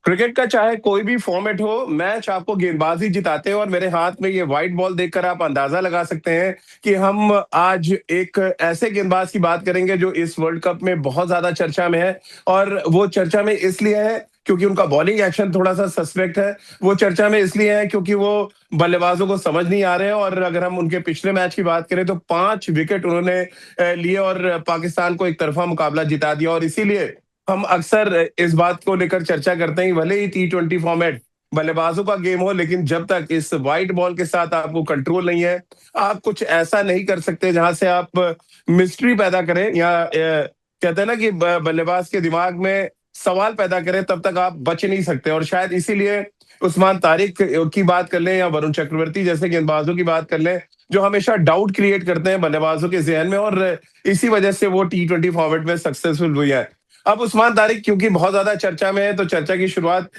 Cricket का चाहे कोई भी फॉर्मेट हो, मैच आपको गेंदबाजी जिताते हैं। और मेरे हाथ में ये व्हाइट बॉल देखकर आप अंदाजा लगा सकते हैं कि हम आज एक ऐसे गेंदबाज की बात करेंगे जो इस वर्ल्ड कप में बहुत ज्यादा चर्चा में है। और वो चर्चा में इसलिए है क्योंकि उनका बॉलिंग एक्शन थोड़ा सा सस्पेक्ट है। वो चर्चा में इसलिए है क्योंकि वो बल्लेबाजों को समझ नहीं आ रहे हैं। और अगर हम उनके पिछले मैच की बात करें तो 5 विकेट उन्होंने लिए और पाकिस्तान को एक तरफा मुकाबला जिता दिया। और इसीलिए हम अक्सर इस बात को लेकर चर्चा करते हैं कि भले ही T20 फॉर्मेट बल्लेबाजों का गेम हो, लेकिन जब तक इस व्हाइट बॉल के साथ आपको कंट्रोल नहीं है, आप कुछ ऐसा नहीं कर सकते जहां से आप मिस्ट्री पैदा करें या कहते हैं ना कि बल्लेबाज के दिमाग में सवाल पैदा करें, तब तक आप बच नहीं सकते। और शायद इसीलिए उस्मान तारिक की बात कर लें या वरुण चक्रवर्ती जैसे गेंदबाजों की बात कर लें, जो हमेशा डाउट क्रिएट करते हैं बल्लेबाजों के जहन में, और इसी वजह से वो T20 फॉर्मेट में सक्सेसफुल हुई है। अब उस्मान तारिक क्योंकि बहुत ज्यादा चर्चा में है, तो चर्चा की शुरुआत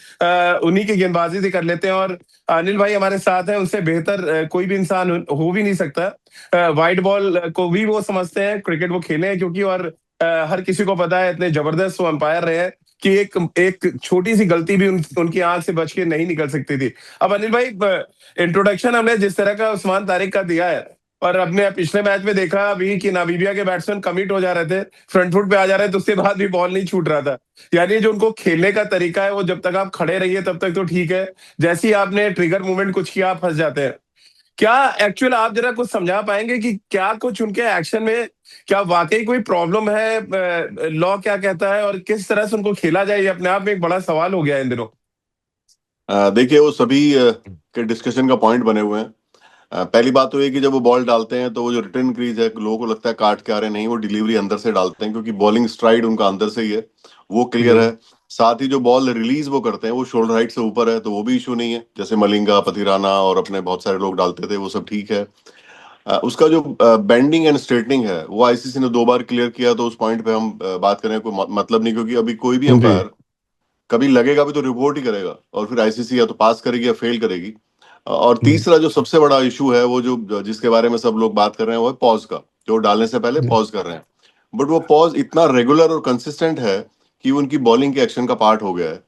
उन्हीं की गेंदबाजी से कर लेते हैं। और अनिल भाई हमारे साथ हैं, उनसे बेहतर कोई भी इंसान हो भी नहीं सकता। व्हाइट बॉल को भी वो समझते हैं, क्रिकेट वो खेले हैं क्योंकि, और हर किसी को पता है इतने जबरदस्त वो अंपायर रहे हैं कि एक एक छोटी सी गलती भी उनकी आंख से बच के नहीं निकल सकती थी। अब अनिल भाई, इंट्रोडक्शन हमने जिस तरह का उस्मान तारिक का दिया है, और अपने पिछले मैच में देखा अभी कि नामीबिया के बैट्समैन कमिट हो जा रहे थे, फ्रंट फुट पे आ जा रहे थे, तो उसके बाद भी बॉल नहीं छूट रहा था। यानी जो उनको खेलने का तरीका है, वो जब तक आप खड़े रहिए तब तक तो ठीक है, जैसे ही आपने ट्रिगर मूवमेंट कुछ किया आप फंस जाते हैं। क्या एक्चुअल आप जरा कुछ समझा पाएंगे कि क्या कुछ उनके एक्शन में, क्या वाकई कोई प्रॉब्लम है, लॉ क्या कहता है, और किस तरह से उनको खेला जाए, ये अपने आप में एक बड़ा सवाल हो गया है इन दिनों। देखिए वो सभी के डिस्कशन का पॉइंट बने हुए हैं। पहली बात तो ये कि जब वो बॉल डालते हैं तो वो जो रिटर्न क्रीज है लोगों को लगता है काट के आ रहे हैं, नहीं वो डिलीवरी अंदर से डालते हैं क्योंकि बॉलिंग स्ट्राइड उनका अंदर से ही है, वो क्लियर जी। है। साथ ही जो बॉल रिलीज वो करते हैं वो शोल्डर हाइट से ऊपर है, तो वो भी इशू नहीं है। जैसे मलिंगा, पथिराना और अपने बहुत सारे लोग डालते थे, वो सब ठीक है। उसका जो बेंडिंग एंड स्ट्रेटनिंग है वो आईसीसी ने 2 बार क्लियर किया, तो उस पॉइंट पे हम बात करें कोई मतलब नहीं, क्योंकि अभी कोई भी जी। अंपायर कभी लगेगा भी तो रिपोर्ट ही करेगा, और फिर आईसीसी या तो पास करेगी या फेल करेगी। और तीसरा जो सबसे बड़ा इशू है वो जो जिसके बारे में सब लोग बात कर रहे हैं वो है पॉज का, जो डालने से पहले जी। पॉज कर रहे हैं। बट वो पॉज इतना रेगुलर और कंसिस्टेंट है कि वो उनकी बॉलिंग के एक्शन का पार्ट हो गया है।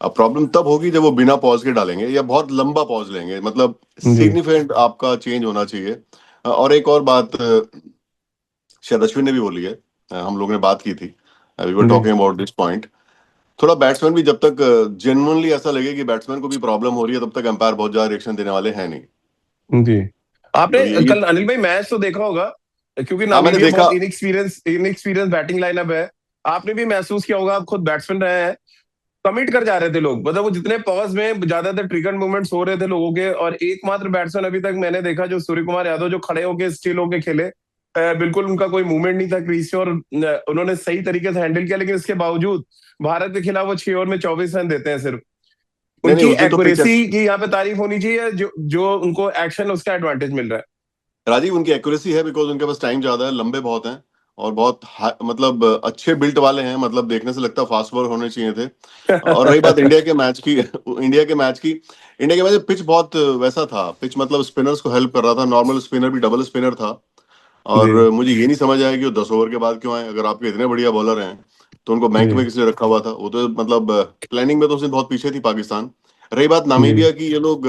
अब प्रॉब्लम तब होगी जब वो बिना पॉज के डालेंगे या बहुत लंबा पॉज लेंगे, मतलब जी। सिग्निफिकेंट आपका चेंज होना चाहिए। और एक और बात शायद अश्विन ने भी बोली है, हम लोग ने बात की थी, वी वर जी। Talking about this point. थोड़ा बैट्समैन भी जब तक जेन्युइनली ऐसा लगे कि बैट्समैन को भी प्रॉब्लम हो रही है, तब तक एम्पायर बहुत ज्यादा रिएक्शन देने वाले हैं नहीं। जी। तो आपने ये कल अनिल भाई मैच तो देखा होगा, क्योंकि हाँ मैंने नामीबिया देखा। बहुत इनएक्सपीरियंस इनएक्सपीरियंस बैटिंग लाइनअप है। आपने भी महसूस किया होगा, आप खुद बैट्समैन रहे हैं, कमिट कर जा रहे थे लोग, मतलब वो जितने पॉज में ज्यादातर ट्रिगर मूवमेंट्स हो रहे थे लोगों के, और एकमात्र बैट्समैन अभी तक मैंने देखा जो सूर्य कुमार यादव, जो खड़े होके स्टिल होके खेले। बिल्कुल उनका कोई मूवमेंट नहीं था क्रीज से, और उन्होंने सही तरीके से हैंडल किया। लेकिन इसके बावजूद भारत के खिलाफ वो 6 ओवर में 24 रन देते हैं सिर्फ। नहीं नहीं, उनकी उस दिन तो पिच, एक्यूरेसी की यहाँ पे तारीफ होनी चाहिए, जो जो उनको एक्शन उसका एडवांटेज मिल रहा है। राजीव उनकी एक्यूरेसी है बिकॉज उनके पास टाइम ज्यादा है, लंबे बहुत हैं और बहुत मतलब अच्छे बिल्ट वाले हैं, मतलब देखने से लगता है फास्ट बॉलर होने चाहिए थे। और रही बात इंडिया के मैच की इंडिया के मैच में पिच बहुत वैसा था, पिच मतलब स्पिनर्स को हेल्प कर रहा था, नॉर्मल स्पिनर भी डबल स्पिनर था। और जी। मुझे ये नहीं समझ आया कि वो 10 ओवर के बाद क्यों आए, अगर आपके इतने बढ़िया बॉलर हैं तो उनको बैंक में जी। किस लिए रखा हुआ था? वो तो मतलब प्लानिंग में तो उसने बहुत पीछे थी पाकिस्तान। रही बात जी। नामीबिया की, ये लोग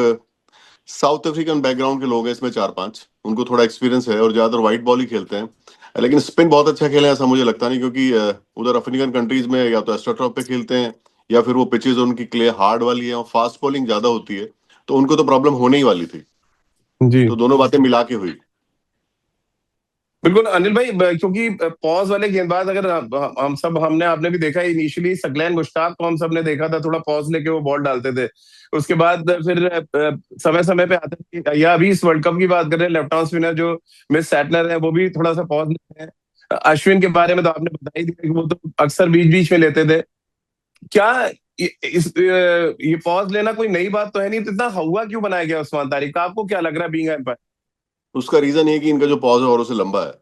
साउथ अफ्रीकन बैकग्राउंड के लोग हैं इसमें 4-5, उनको थोड़ा एक्सपीरियंस है और ज्यादातर व्हाइट बॉल ही खेलते हैं। लेकिन स्पिन बहुत अच्छा खेले ऐसा मुझे लगता नहीं, क्योंकि उधर अफ्रीकन कंट्रीज में या तो एस्ट्रोटर्फ पे खेलते हैं या फिर वो पिचेज उनकी क्ले हार्ड वाली है और फास्ट बॉलिंग ज्यादा होती है, तो उनको तो प्रॉब्लम होने ही वाली थी। जी। तो दोनों बातें मिला के हुई। बिल्कुल अनिल भाई, क्योंकि पॉज वाले गेंदबाज, अगर हम सब हमने आपने भी देखा, इनिशियली सकलैन गुश्ताफ को हम सब ने देखा था, थोड़ा पॉज लेके वो बॉल डालते थे। उसके बाद फिर समय समय पे आते थे, या अभी इस वर्ल्ड कप की बात कर रहे हैं, लेफ्ट आर्म स्पिनर जो मिस सैटनर है, वो भी थोड़ा सा पॉज लेते हैं। अश्विन के बारे में तो आपने बता ही दिया कि वो तो अक्सर बीच बीच में लेते थे। क्या ये पॉज लेना कोई नई बात तो है नहीं, तो इतना हवा क्यों बनाया गया उस्मान तारिक का? आपको क्या लग रहा है बीइंग एम्पायर? उसका रीजन ये है कि इनका जो पॉज है औरों से लंबा है, वो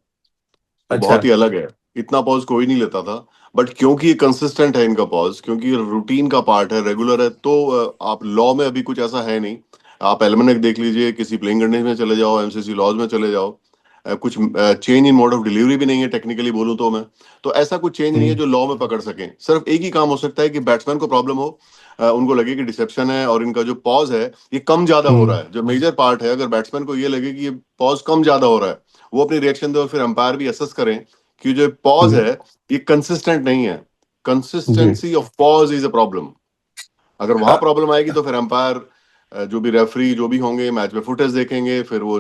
अच्छा। बहुत ही अलग है। इतना पॉज कोई नहीं लेता था, बट क्योंकि ये कंसिस्टेंट है इनका पॉज, क्योंकि रूटीन का पार्ट है, रेगुलर है, तो आप लॉ में अभी कुछ ऐसा है नहीं। आप एल्मनक देख लीजिए, किसी प्लेइंग कंडीशन में चले जाओ, एमसीसी लॉज में चले जाओ, कुछ change in mode of delivery भी नहीं है टेक्निकली बोलूं तो मैं। तो ऐसा कुछ चेंज नहीं है जी। जो लॉ में पकड़ सके। सिर्फ एक ही काम हो सकता है कि बैट्समैन को प्रॉब्लम हो, उनको लगे कि डिसेप्शन है और इनका जो पॉज है ये कम ज्यादा हो रहा हम्म। है, जो मेजर पार्ट है, अगर बैट्समैन को ये लगे कि ये पॉज कम ज्यादा हो रहा है, वो अपनी रिएक्शन दे और फिर अंपायर भी असेस करें कि जो पॉज जी। है ये कंसिस्टेंट नहीं है। जी। Consistency of pause is a problem. अगर वहां हाँ, प्रॉब्लम आएगी तो फिर अंपायर, जो भी रेफरी जो भी होंगे मैच में फुटेज देखेंगे, फिर वो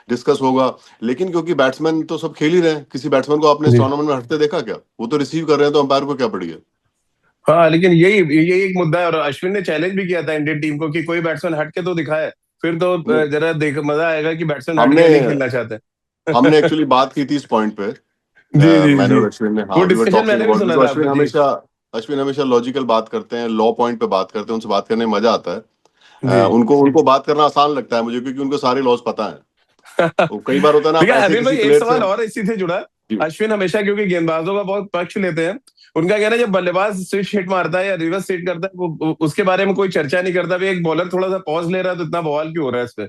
डिस्कस होगा। लेकिन क्योंकि बैट्समैन तो सब खेल ही रहे हैं, किसी बैट्समैन को आपने इस जी। टूर्नामेंट में हटते देखा क्या? वो तो रिसीव कर रहे हैं, तो अंपायर को क्या पड़ी है? हाँ, लेकिन यही एक मुद्दा है, और अश्विन ने चैलेंज भी किया था इंडियन टीम को कि कोई बैट्समैन हट के तो दिखाए, फिर तो नहीं, जरा देख मजा आएगा कि बैट्समैन हट हमने गया, नहीं खेलना चाहते। हमने एक्चुअली बात की थी इस पॉइंट पे, जी जी मैंने जी। और अश्विन ने, वो हाँ, वी वर डिस्कशन टॉकिंग मैंने भी अबाउट, सुना बिकॉज था आपका जी। अश्विन हमेशा लॉजिकल बात करते हैं, लॉ पॉइंट पे बात करते हैं, उनसे बात करने में मजा आता है। जी। उनको उनको बात करना आसान लगता है मुझे, क्योंकि उनको सारे लॉज पता है। वो कई बार होता है ना, आप देखिए ऐसे अनिल किसी भाई, एक प्लेयर से। सवाल और इसी से जुड़ा। जी। अश्विन हमेशा क्योंकि गेंदबाजों का बहुत पक्ष लेते हैं, उनका कहना है जब बल्लेबाज स्विच हिट मारता है या रिवर्स हिट करता है, उसके बारे में कोई चर्चा नहीं करता, भी एक बॉलर थोड़ा सा पॉज ले रहा है तो इतना बवाल क्यों हो रहा है इस पे।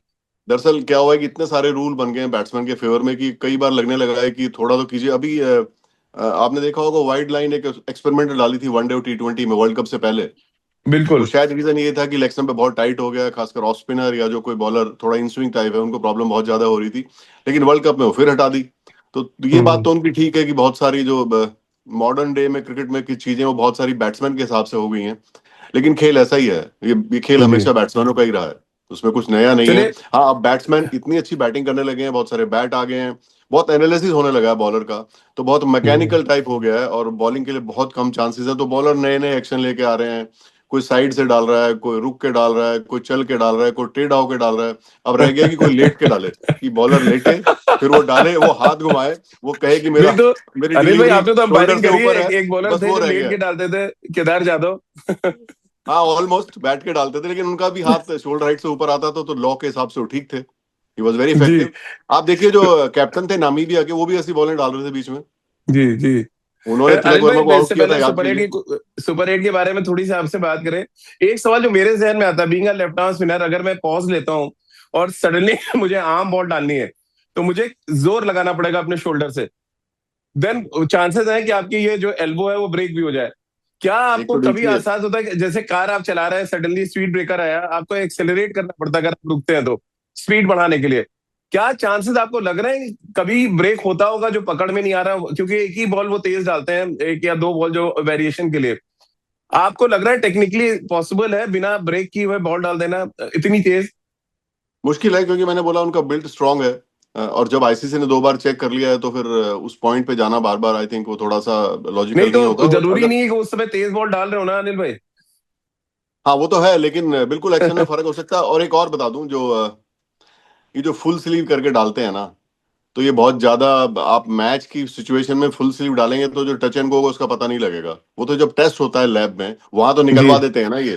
दरअसल क्या हुआ है कि इतने सारे रूल बन गए हैं बैट्समैन के फेवर में कि कई बार लगने लगा है कि थोड़ा तो कीजिए। अभी आपने देखा होगा वाइड लाइन एक एक्सपेरिमेंट डाली थी वनडे और T20 में, वर्ल्ड कप से पहले। वो बिल्कुल। शायद रीजन ये था कि लेग स्टंप पे बहुत टाइट हो गया है, खासकर ऑफ स्पिनर या जो कोई बॉलर थोड़ा इन स्विंग टाइप है, उनको प्रॉब्लम बहुत ज्यादा हो रही थी। लेकिन वर्ल्ड कप में वो फिर हटा दी। तो ये बात हम्म। तो उनकी ठीक है कि बहुत सारी जो मॉडर्न डे में क्रिकेट में की चीजें वो बहुत सारी बैट्समैन के हिसाब से हो गई हैं। लेकिन खेल ऐसा ही है, ये खेल जी। हमेशा बैट्समैनों का ही रहा है, उसमें कुछ नया नहीं है। चलिए। हाँ, अब बैट्समैन इतनी अच्छी बैटिंग करने लगे हैं, बहुत सारे बैट आ गए हैं, बहुत एनालिसिस होने लगा है बॉलर का, तो बहुत हम्म। मैकेनिकल टाइप हो गया है और बॉलिंग के लिए बहुत कम चांसेस है, तो बॉलर नए नए एक्शन लेके आ रहे हैं। कोई साइड से डाल रहा है, कोई रुक के डाल रहा है, कोई चल के डाल रहा है, कोई टेढ़ा होके डाल रहा है। अब रह गया कि कोई लेट के डाले, कि बॉलर लेटे, फिर वो डाले, वो हाथ घुमाए, वो कहे कि नहीं मेरा तो मेरी अनिल भाई, डिलीवरी आपने तो शोल्डर अंपायरिंग से करी है, ऊपर है, एक बॉलर बस थे वो जो रह लेट गया। के डालते थे, केदार जाधव। हाँ, ऑलमोस्ट बैठ के डालते थे, लेकिन उनका भी हाथ शोल्डर हाइट से ऊपर आता था, तो लॉ के हिसाब से वो ठीक थे। ही वॉज वेरी जी। इफेक्टिव। आप देखिए जो कैप्टन थे नामीबिया के, वो भी ऐसी बॉलें डाल रहे थे बीच में। जी जी। उन्होंने तिलक अनिल वर्मा को भाई, आउट इससे किया था, पहले याद कीजिए। सुपर एट के बारे में थोड़ी सी आपसे बात करें, एक सवाल जो मेरे जहन में आता है, being a left arm spinner, अगर मैं पॉज लेता हूं और सडनली मुझे आर्म बॉल डालनी है, तो मुझे जोर लगाना पड़ेगा अपने शोल्डर से, देन चांसेस है कि आपकी ये जो एल्बो है वो ब्रेक भी हो जाए। क्या एक आपको तो कभी देखिए, एहसास होता है कि जैसे कार आप चला रहे हैं, सडनली स्पीड ब्रेकर आया, आपको एक्सेलरेट करना पड़ता है अगर आप रुकते हैं तो, स्पीड बढ़ाने के लिए, क्या चांसेस आपको लग रहे हैं कि कभी ब्रेक होता होगा जो पकड़ में नहीं आ रहा, क्योंकि एक ही बॉल वो तेज डालते हैं, एक या दो बॉल जो वेरिएशन के लिए, आपको लग रहा है टेक्निकली पॉसिबल है बिना ब्रेक की हुए बॉल डाल देना इतनी तेज? मुश्किल है, क्योंकि मैंने बोला उनका बिल्ड स्ट्रांग है। और जब आईसीसी ने 2 बार चेक कर लिया है, तो फिर उस पॉइंट पे जाना बार बार, आई थिंक वो थोड़ा सा नहीं लॉजिकल नहीं होगा। तो और जरूरी अगर, नहीं है कि उस समय तेज बॉल डाल रहे हो ना अनिल भाई। हाँ वो तो है, लेकिन बिल्कुल एक्शन में फर्क हो सकता है। और एक और बता दूं, जो ये जो फुल स्लीव करके डालते हैं ना, तो ये बहुत ज्यादा, आप मैच की सिचुएशन में फुल स्लीव डालेंगे तो जो टच एंड गो होगा उसका पता नहीं लगेगा। वो तो जब टेस्ट होता है लैब में, वहां तो जी। निकलवा देते हैं ना ये।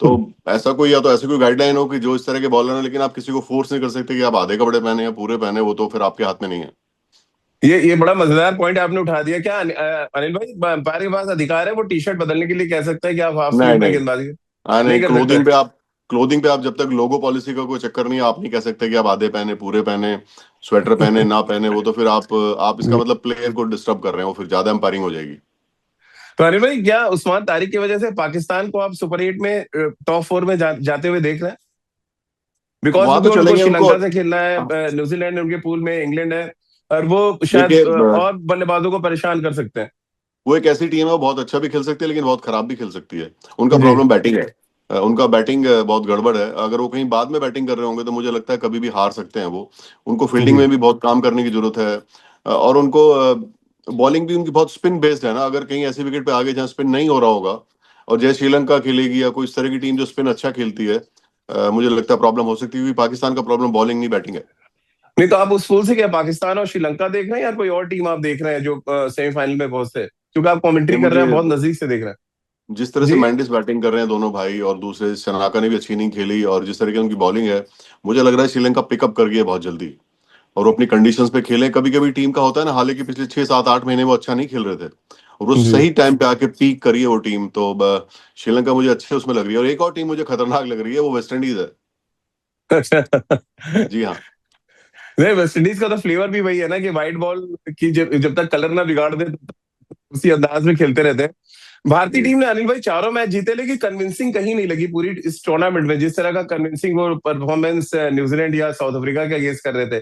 तो ऐसा कोई, या तो ऐसी कोई गाइडलाइन हो कि जो इस तरह के बॉलर हैं, लेकिन आप किसी को फोर्स नहीं कर सकते कि आप आधे कपड़े पहने या पूरे पहने, वो तो फिर आपके हाथ में नहीं है। ये बड़ा मजेदार पॉइंट आपने उठा दिया। क्या अनिल भाई, अंपायर के पास अधिकार है वो टी शर्ट बदलने के लिए कह सकता है कि आप हाफ नहीं स्लीव में नहीं, गेंदबाजी हाँ नहीं नहीं, कर सकता है? क्लोथिंग पे आप जब तक लोगो पॉलिसी का कोई चक्कर नहीं है, आप नहीं कह सकते कि आप आधे पहने पूरे पहने, स्वेटर पहने ना पहने, वो तो फिर आप इसका जी। मतलब प्लेयर को डिस्टर्ब कर रहे हैं, वो फिर ज्यादा एम्पायरिंग हो जाएगी। तो अनिल भाई, क्या उस्मान तारिक की वजह से पाकिस्तान को आप सुपर एट में टॉप फोर में जाते हुए देख रहे हैं? बिकॉज वहां तो क्योंकि उनको चलेंगे उनको। श्रीलंका से खेलना है, न्यूजीलैंड उनके पूल में, इंग्लैंड है, और वो शायद देखिए, और बल्लेबाजों को परेशान कर सकते हैं। वो एक ऐसी टीम है, वो बहुत अच्छा भी खेल सकती है लेकिन बहुत खराब भी खेल सकती है। उनका जी। प्रॉब्लम बैटिंग है। उनका बैटिंग बहुत गड़बड़ है। अगर वो कहीं बाद में बैटिंग कर रहे होंगे तो मुझे लगता है कभी भी हार सकते हैं वो। उनको फील्डिंग जी। में भी बहुत काम करने की जरूरत है। और उनको बॉलिंग भी उनकी बहुत स्पिन बेस्ड है ना। अगर कहीं ऐसी विकेट पे आगे जहाँ स्पिन नहीं हो रहा होगा, और जैसे श्रीलंका खेलेगी या कोई इस तरह की टीम जो स्पिन अच्छा खेलती है, मुझे लगता है प्रॉब्लम हो सकती है, क्योंकि पाकिस्तान का प्रॉब्लम बॉलिंग नहीं, बैटिंग है। नहीं तो आप उस पूल से क्या पाकिस्तान और श्रीलंका देख रहे हैं, या कोई और टीम आप देख रहे हैं जो सेमीफाइनल में पहुंचते हैं, क्योंकि आप नहीं, कमेंट्री कर रहे मुझे हैं, बहुत नजदीक से देख रहे जिस तरह हैं से जी। मैंडिस बैटिंग कर रहे हैं दोनों भाई, और दूसरे सनाका ने भी अच्छी नहीं खेली, और जिस तरह की उनकी बॉलिंग है, मुझे लग रहा है श्रीलंका पिकअप कर गई है बहुत जल्दी। और वो अपनी कंडीशंस पे खेले। कभी कभी टीम का होता है ना, हालांकि पिछले 6 7 8 महीने वो अच्छा नहीं खेल रहे थे, और वो जी। सही टाइम पे आके पीक करी है वो टीम। तो श्रीलंका मुझे अच्छे उसमें लग रही है। और एक और टीम मुझे खतरनाक लग रही है, वो वेस्ट इंडीज है। अच्छा। जी हाँ। नहीं, वेस्ट इंडीज का तो फ्लेवर भी वही है ना कि व्हाइट बॉल की जब तक कलर ना बिगाड़ दे तब तक उसी अंदाज में खेलते रहते हैं। भारतीय जी। टीम ने अनिल भाई चारों मैच जीते, लेकिन कन्विंसिंग कहीं नहीं लगी पूरी इस टूर्नामेंट में, जिस तरह का कन्विंसिंग वो परफॉर्मेंस न्यूजीलैंड या साउथ अफ्रीका के अगेंस्ट कर रहे थे।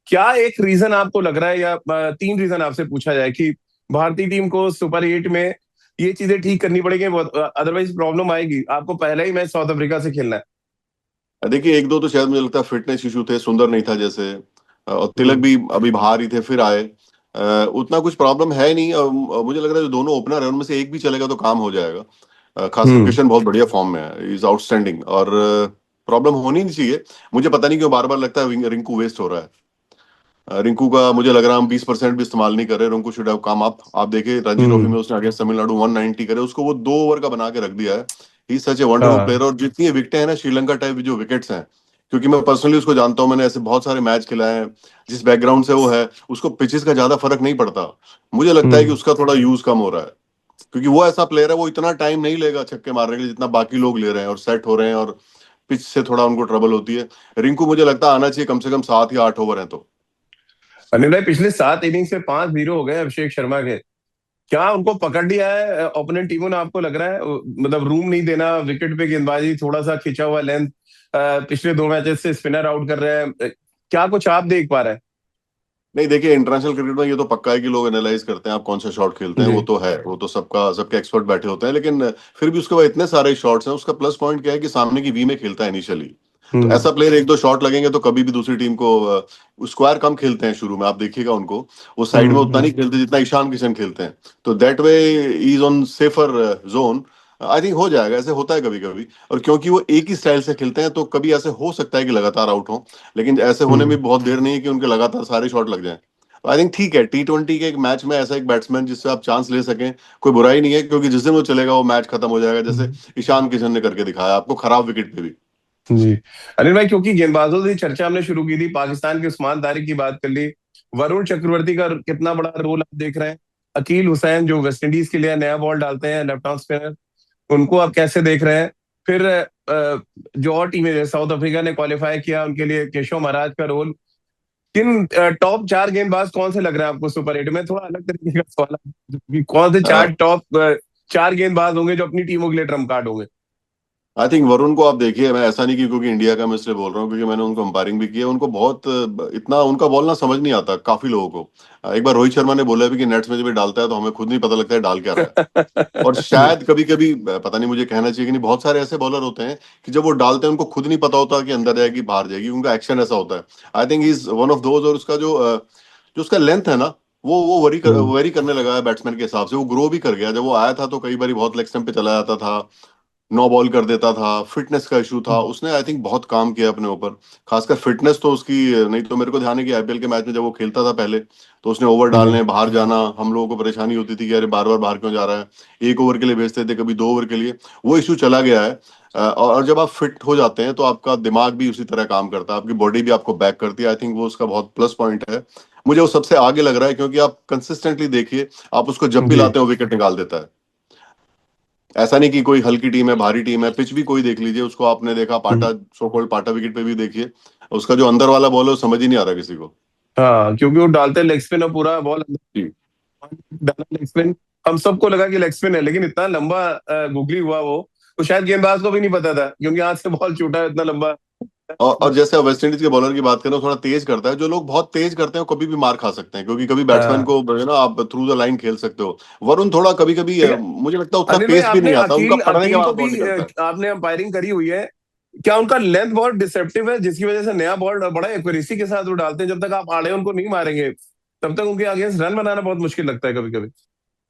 क्या एक रीजन आपको लग रहा है, या तीन रीजन आपसे पूछा जाए कि भारतीय टीम को सुपर 8 में ये चीजें ठीक करनी पड़ेगी, अदरवाइज प्रॉब्लम आएगी? आपको पहला ही मैच साउथ अफ्रीका से खेलना है। देखिए एक दो तो शायद मुझे लगता है फिटनेस इशू थे, सुंदर नहीं था जैसे, और तिलक हम्म। भी अभी बाहर ही थे फिर आए। उतना कुछ प्रॉब्लम है नहीं, और मुझे लग रहा है जो दोनों ओपनर है उनमें से एक भी चलेगा तो काम हो जाएगा। खासकर हम्म। किशन बहुत बढ़िया फॉर्म में है, इज आउटस्टैंडिंग, और प्रॉब्लम होनी नहीं चाहिए। मुझे पता नहीं क्यों बार बार लगता है रिंकू वेस्ट हो रहा है। रिंकू का मुझे लग रहा है हम 20% भी इस्तेमाल नहीं कर रहे। Rinku should have come up. आप देखिए रणजी ट्रॉफी हम्म। में उसने अगेंस्ट तमिलनाडु 190 करे, उसको वो 2 ओवर का बना के रख दिया है। ही सच ए वंडरफुल हाँ। प्लेयर। और जितनी विकेटें हैं ना श्रीलंका टाइप जो विकेट्स हैं, क्योंकि मैं पर्सनली उसको जानता हूँ, मैंने ऐसे बहुत सारे मैच खिलाए हैं, जिस बैकग्राउंड से वो है उसको पिचेस का ज्यादा फर्क नहीं पड़ता। मुझे लगता है कि हम्म। उसका थोड़ा यूज कम हो रहा है, क्योंकि वो ऐसा प्लेयर है, वो इतना टाइम नहीं लेगा छक्के मारने के लिए जितना बाकी लोग ले रहे हैं और सेट हो रहे हैं, और पिच से थोड़ा उनको ट्रबल होती है। रिंकू मुझे लगता है आना चाहिए कम से कम 7 या 8 ओवर है तो। अनिल भाई पिछले 7 इनिंग से 5-0 हो गए अभिषेक शर्मा के। क्या उनको पकड़ लिया है ओपोनेंट टीमों ने, आपको लग रहा है? मतलब रूम नहीं देना विकेट पे, गेंदबाजी थोड़ा सा खिंचा हुआ लेंथ, पिछले 2 मैचेस से स्पिनर आउट कर रहे हैं। क्या कुछ आप देख पा रहे नहीं देखिए, इंटरनेशनल क्रिकेट में ये तो पक्का है कि लोग एनालाइज करते हैं आप कौन सा शॉट खेलते हैं? हैं, जी। वो तो है, वो तो सबका सबके एक्सपर्ट बैठे होते हैं, लेकिन फिर भी उसके बाद इतने सारे शॉट्स हैं, उसका प्लस पॉइंट क्या है कि सामने की वी में खेलता है इनिशियली। तो हम्म। ऐसा प्लेयर एक दो शॉट लगेंगे तो कभी भी दूसरी टीम को स्क्वायर कम खेलते हैं शुरू में, आप देखिएगा उनको, वो साइड में हम्म। उतना नहीं खेलते जितना ईशान किशन खेलते हैं। तो that way is on safer zone. I think हो जाएगा, ऐसे होता है कभी कभी। और क्योंकि वो एक ही स्टाइल से खेलते हैं तो कभी ऐसे हो सकता है कि लगातार आउट हो, लेकिन ऐसे होने हम्म। में बहुत देर नहीं है कि उनके लगातार सारे शॉट लग जाएं। आई थिंक ठीक है, T20 के एक मैच में ऐसा एक बैट्समैन जिससे आप चांस ले सकें, कोई बुराई नहीं है, क्योंकि जिस दिन वो चलेगा वो मैच खत्म हो जाएगा, जैसे हम्म। ईशान किशन ने करके दिखाया आपको खराब विकेट पे भी। जी। अनिल भाई, क्योंकि गेंदबाजों की चर्चा हमने शुरू की थी, पाकिस्तान के उस्मान तारिक की बात कर ली, वरुण चक्रवर्ती का कितना बड़ा रोल आप देख रहे हैं? अकील हुसैन जो वेस्ट इंडीज के लिए नया बॉल डालते हैं, लेफ्ट आर्म स्पिनर, उनको आप कैसे देख रहे हैं? फिर जो और टीमें, साउथ अफ्रीका ने क्वालिफाई किया, उनके लिए केशव महाराज का रोल, किन टॉप 4 गेंदबाज कौन से लग रहे हैं आपको सुपर 8 में? थोड़ा अलग तरीके का सवाल है कि कौन से चार टॉप 4 गेंदबाज होंगे जो अपनी टीमों के लिए ट्रम्प कार्ड होंगे? आई थिंक वरुण को आप देखिए, मैं ऐसा नहीं कि क्योंकि इंडिया का मैं इसलिए बोल रहा हूँ, क्योंकि मैंने उनको अंपायरिंग भी किया, उनको बहुत इतना उनका बॉल ना समझ नहीं आता काफी लोगों को। एक बार रोहित शर्मा ने बोला भी कि नेट्स में जब ये डालता है तो हमें खुद नहीं पता लगता है डाल क्या रहा है। और जी। शायद कभी कभी पता नहीं मुझे कहना चाहिए कि नहीं, बहुत सारे ऐसे बॉलर होते हैं कि जब वो डालते हैं उनको खुद नहीं पता होता कि अंदर जाएगी बाहर जाएगी, उनका एक्शन ऐसा होता है। I think is one of those. और उसका जो उसका लेंथ है ना, वो हम्म। वरी करने लगा है बैट्समैन के हिसाब से, वो ग्रो भी कर गया। जब वो आया था तो कई बार बहुत लेग स्टंप पे चला जाता था, नो बॉल कर देता था, फिटनेस का इशू था, उसने आई थिंक बहुत काम किया अपने ऊपर। खासकर फिटनेस तो उसकी, नहीं तो मेरे को ध्यान है कि आईपीएल के मैच में जब वो खेलता था पहले, तो उसने ओवर जी। डालने बाहर जाना, हम लोगों को परेशानी होती थी कि अरे बार बार बाहर क्यों जा रहा है। 1 ओवर के लिए भेजते थे, कभी 2 ओवर के लिए, वो इशू चला गया है। और जब आप फिट हो जाते हैं तो आपका दिमाग भी उसी तरह काम करता है, आपकी बॉडी भी आपको बैक करती है। आई थिंक वो उसका बहुत प्लस पॉइंट है। मुझे वो सबसे आगे लग रहा है, क्योंकि आप कंसिस्टेंटली देखिए, आप उसको जब भी जी। लाते हो विकेट निकाल देता है। ऐसा नहीं कि कोई हल्की टीम है भारी टीम है, पिच भी कोई देख लीजिए उसको, आपने देखा पाटा, सो कॉल्ड पाटा विकेट पे भी देखिए, उसका जो अंदर वाला बॉल है वो समझ ही नहीं आ रहा किसी को। हाँ, क्योंकि वो डालते लेग स्पिन और पूरा बॉल जी। डाला लेग स्पिन। हम सबको लगा कि लेग स्पिन है, लेकिन इतना लंबा गुगली हुआ वो, तो शायद गेंदबाज को भी नहीं पता था, क्योंकि हाथ से बॉल छूटा है इतना लंबा। और जैसे आप वेस्ट इंडीज के बॉलर की बात करें, वो थोड़ा तेज करता है। जो लोग बहुत तेज करते हैं वो कभी भी मार खा सकते हैं, क्योंकि कभी बैट्समैन हाँ। को जो है ना आप थ्रू द लाइन खेल सकते हो। वरुण थोड़ा कभी कभी ठीक है। मुझे लगता है उतना अनिल भाई, पेस भी आपने नहीं आता, उनका अकील पढ़ने के अकील को बाद भी बॉल निकलता है। आपने अंपायरिंग करी हुई है। क्या उनका लेंथ बहुत डिसेप्टिव है, जिसकी वजह से नया बॉल बड़ा एक्यूरेसी के साथ वो डालते हैं? जब तक आप आड़े उनको नहीं मारेंगे, तब तक उनके अगेंस्ट रन बनाना बहुत मुश्किल लगता है कभी कभी।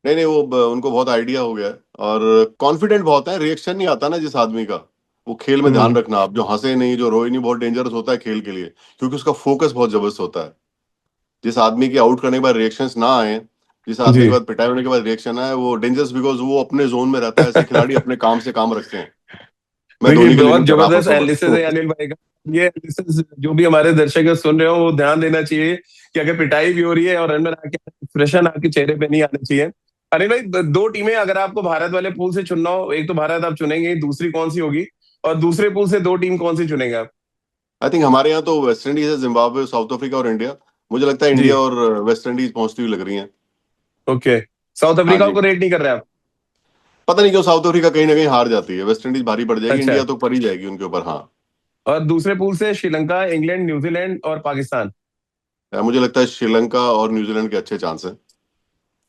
नहीं नहीं, वो उनको बहुत आइडिया हो गया है, और कॉन्फिडेंट बहुत है, रिएक्शन नहीं आता ना जिस आदमी का। वो खेल में ध्यान हम्म। रखना, आप जो हंसे नहीं, जो रोए नहीं, बहुत डेंजरस होता है खेल के लिए, क्योंकि उसका फोकस बहुत जबरदस्त होता है। जिस आदमी के आउट करने के बाद रिएक्शंस ना आए, जिस आदमी जी। के बाद पिटाई होने के बाद रिएक्शन आए, वो डेंजरस, बिकॉज वो अपने जोन में रहता है। ऐसे खिलाड़ी अपने काम से काम रखते हैं। मैं देखिए, धोनी के लिए बहुत नहीं कर रहा, आप जबरदस्त हंसो एनालिसिस है बस। अनिल भाई का। ये एनालिसिस जो भी हमारे दर्शक है सुन रहे हो, वो ध्यान देना चाहिए कि अगर पिटाई भी हो रही है और रन में आके एक्सप्रेशन आपके चेहरे पे नहीं आने चाहिए। अनिल भाई, 2 टीमें अगर आपको भारत वाले पूल से चुनना हो, एक तो भारत आप चुनेंगे, दूसरी कौन सी होगी? और दूसरे पूल से 2 टीम कौन सी चुनेंगे आप? आई थिंक हमारे यहाँ तो वेस्ट इंडीज है, जिम्बाब्वे, साउथ अफ्रीका और इंडिया। मुझे लगता है जी। इंडिया और वेस्ट इंडीज पहुंचती हुई लग रही हैं। ओके। साउथ हाँ अफ्रीका जी। को रेट नहीं कर रहे आप? पता नहीं क्यों साउथ अफ्रीका कहीं ना कहीं हार जाती है, वेस्ट इंडीज भारी पड़ जाएगी, अच्छा। इंडिया तो पड़ ही जाएगी उनके ऊपर। हाँ। और दूसरे पूल से श्रीलंका, इंग्लैंड, न्यूजीलैंड और पाकिस्तान। मुझे लगता है श्रीलंका और न्यूजीलैंड के अच्छे चांस हैं।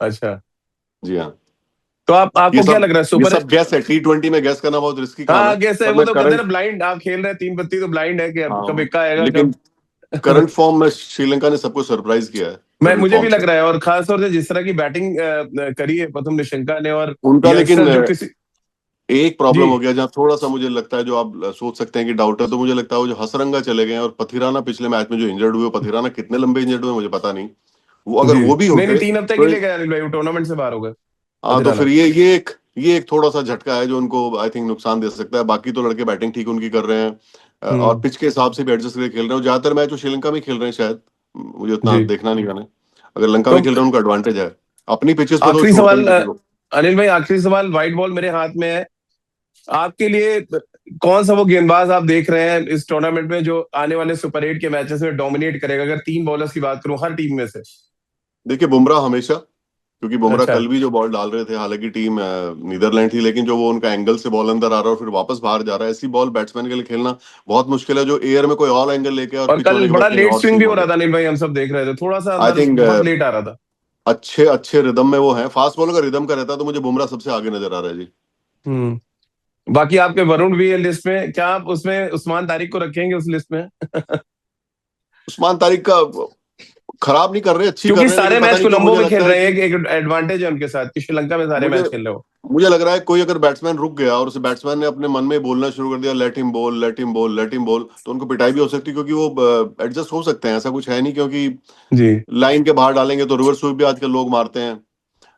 अच्छा। जी हाँ। तो आप, ये आपको क्या सब लग रहा है ये सुपर? सब गैस है, T20 में गैस करना बहुत रिस्की काम हाँ है। कैसे है, पर वो मैं तो कहते हैं ना करंट ब्लाइंड, आप खेल रहे हैं तीन बत्ती तो ब्लाइंड है कि अब कब हाँ, इक्का आएगा लेकिन कब। करंट फॉर्म में श्रीलंका ने सबको सरप्राइज किया है, मैं, करंट मुझे भी फॉर्म लग से। रहा है, और खास तौर से जिस तरह की बैटिंग करी है प्रथम निशंका ने, और उनका लेकिन यंगस्टर जो किसी। एक जी प्रॉब्लम हो गया जहाँ थोड़ा सा मुझे लगता है, जो आप सोच सकते हैं कि डाउट है, तो मुझे लगता है वो जो हसरंगा चले गए हैं और पथिराना पिछले मैच में जो इंजर्ड हुए, पथिराना कितने लंबे इंजर्ड हुए मुझे पता नहीं। वो अगर जी। वो भी नहीं नहीं, होते 3 हफ्ते के तो लिए गए अनिल भाई, वो टूर्नामेंट से बाहर हो गए हाँ, तो अधीराना। फिर ये एक थोड़ा सा झटका है जो उनको आई थिंक नुकसान दे सकता है। बाकी तो लड़के बैटिंग ठीक उनकी कर रहे हैं, और हम्म। पिच के हिसाब से भी एडजस्ट करके खेल रहे हैं। ज्यादातर मैच वो श्रीलंका में खेल रहे हैं शायद, मुझे उतना जी। देखना नहीं मैंने। अगर लंका तो में खेल रहे हैं उनका एडवांटेज है, अपनी पिचेस पे तो आखिरी छोड़ते नहीं सवाल किसी को। अनिल भाई, आखिरी सवाल, व्हाइट बॉल मेरे हाथ में है आपके लिए। कौन सा वो गेंदबाज आप देख रहे हैं इस टूर्नामेंट में जो आने वाले सुपर 8 के मैचेस में डोमिनेट करेगा, अगर 3 बॉलर्स की बात करूं हर टीम में से? देखिए बुमराह हमेशा, क्योंकि बुमराह अच्छा। कल भी जो बॉल डाल रहे थे, हालांकि टीम नीदरलैंड थी, लेकिन जो वो उनका एंगल से बॉल अंदर आ रहा है और फिर वापस बाहर जा रहा है, ऐसी बॉल बैट्समैन के लिए खेलना बहुत मुश्किल है, जो एयर में कोई और एंगल लेके और और पिच कल होने के बड़ा बाद कहीं लेट और स्विंग भी सीम हो हो रहा जाए। था अनिल भाई, हम सब देख रहे थे, थोड़ा सा आई अंदर थिंक बहुत लेट आ रहा था। अच्छे अच्छे रिदम में वो हैं। फास्ट बॉलर का रिदम का रहता है, तो मुझे बुमराह सबसे आगे नजर आ रहा है जी। हम्म। बाकी आपके वरुण भी है लिस्ट में, क्या आप उसमें उस्मान तारिक को रखेंगे उस लिस्ट में? उस्मान तारिक का खराब नहीं कर रहे, अच्छी कर क्योंकि रहे हैं, सारे लेकिन पता मैच नहीं क्यों कोलंबो मुझे में खेल लगता है रहे हैं, कि एक एडवांटेज है उनके साथ कि श्रीलंका में सारे मुझे मैच खेल रहे हो। मुझे लग रहा है कोई अगर बैट्समैन रुक गया और उस बैट्समैन ने अपने मन में बोलना शुरू कर दिया, लेट हिम बोल, लेट हिम बोल, लेट हिम बोल, तो उनको पिटाई भी हो सकती है, क्योंकि वो एडजस्ट हो सकते हैं, ऐसा कुछ है नहीं। क्योंकि जी लाइन के बाहर डालेंगे तो रिवर्स स्वीप भी आजकल लोग मारते हैं।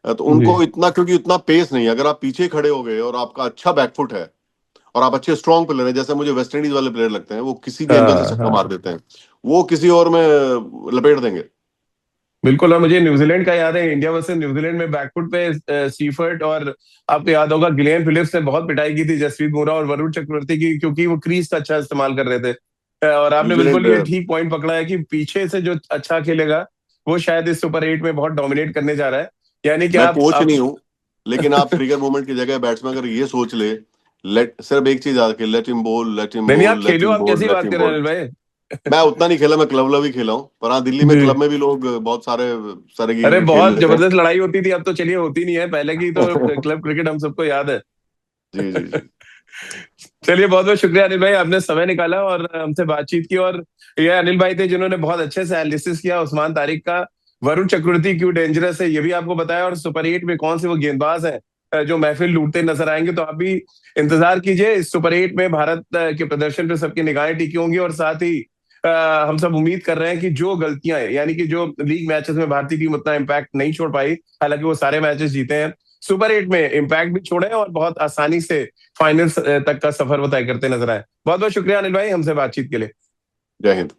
तो जी। उनको इतना, क्योंकि इतना पेस नहीं है। अगर आप पीछे खड़े हो गए और आपका अच्छा बैकफुट है और आप अच्छे स्ट्रॉन्ग प्लेयर हैं, जैसे मुझे वेस्ट इंडीज वाले प्लेयर लगते हैं, वो किसी भी एंगल से हाँ छक्का मार हाँ देते हैं, वो किसी और में लपेट देंगे। बिल्कुल। और मुझे न्यूजीलैंड का याद है, इंडिया वर्सेस न्यूजीलैंड में बैकफुट पे सीफर्ट, और आपको याद होगा गिलेन फिलिप्स ने बहुत पिटाई की थी जसप्रीत बुमराह और वरुण चक्रवर्ती की, क्योंकि वो क्रीज का अच्छा इस्तेमाल कर रहे थे। और आपने बिल्कुल न्यूजीलैंड ये ठीक पॉइंट पकड़ा है कि पीछे से जो अच्छा खेलेगा वो शायद इस सुपर 8 में बहुत डोमिनेट करने जा रहा है। यानी कि मैं आप कोच आप नहीं हूं, लेकिन आप ट्रिगर मोमेंट की जगह बैट्समैन अगर ये सोच ले, लेट सिर्फ एक चीज आके, लेट हिम बोल, लेट हिम नहीं नहीं, आप बोल, लेट खेलो, हिम आप बोल, कैसी लेट बात हिम कर रहे हैं बोल। अनिल भाई? मैं उतना नहीं खेला, मैं क्लब लेवल ही खेला हूँ, पर हाँ दिल्ली में जी। क्लब में भी लोग बहुत सारे सारे अरे गेम खेल बहुत लेते हैं। जबरदस्त लड़ाई होती थी, अब तो चलिए होती नहीं है, पहले की तो क्लब क्रिकेट हम सबको याद है। जी जी जी। चलिए, बहुत बहुत शुक्रिया अनिल भाई, आपने समय निकाला और हमसे बातचीत की। और ये अनिल भाई थे जिन्होंने बहुत अच्छे से एनालिसिस किया उस्मान तारिक का, वरुण चक्रवर्ती क्यों डेंजरस है ये भी आपको बताया, और सुपर 8 में कौन से वो गेंदबाज हैं जो महफिल लूटते नजर आएंगे। तो आप भी इंतजार कीजिए, इस सुपर 8 में भारत के प्रदर्शन पे सबकी निगाहें टिकी होंगी, और साथ ही हम सब उम्मीद कर रहे हैं कि जो गलतियां हैं, यानी कि जो लीग मैचेस में भारतीय टीम उतना इम्पैक्ट नहीं छोड़ पाई, हालांकि वो सारे मैचेस जीते हैं, सुपर 8 में इम्पैक्ट भी छोड़े और बहुत आसानी से फाइनल तक का सफर वो तय करते नजर आए। बहुत बहुत शुक्रिया अनिल भाई हमसे बातचीत के लिए। जय हिंद।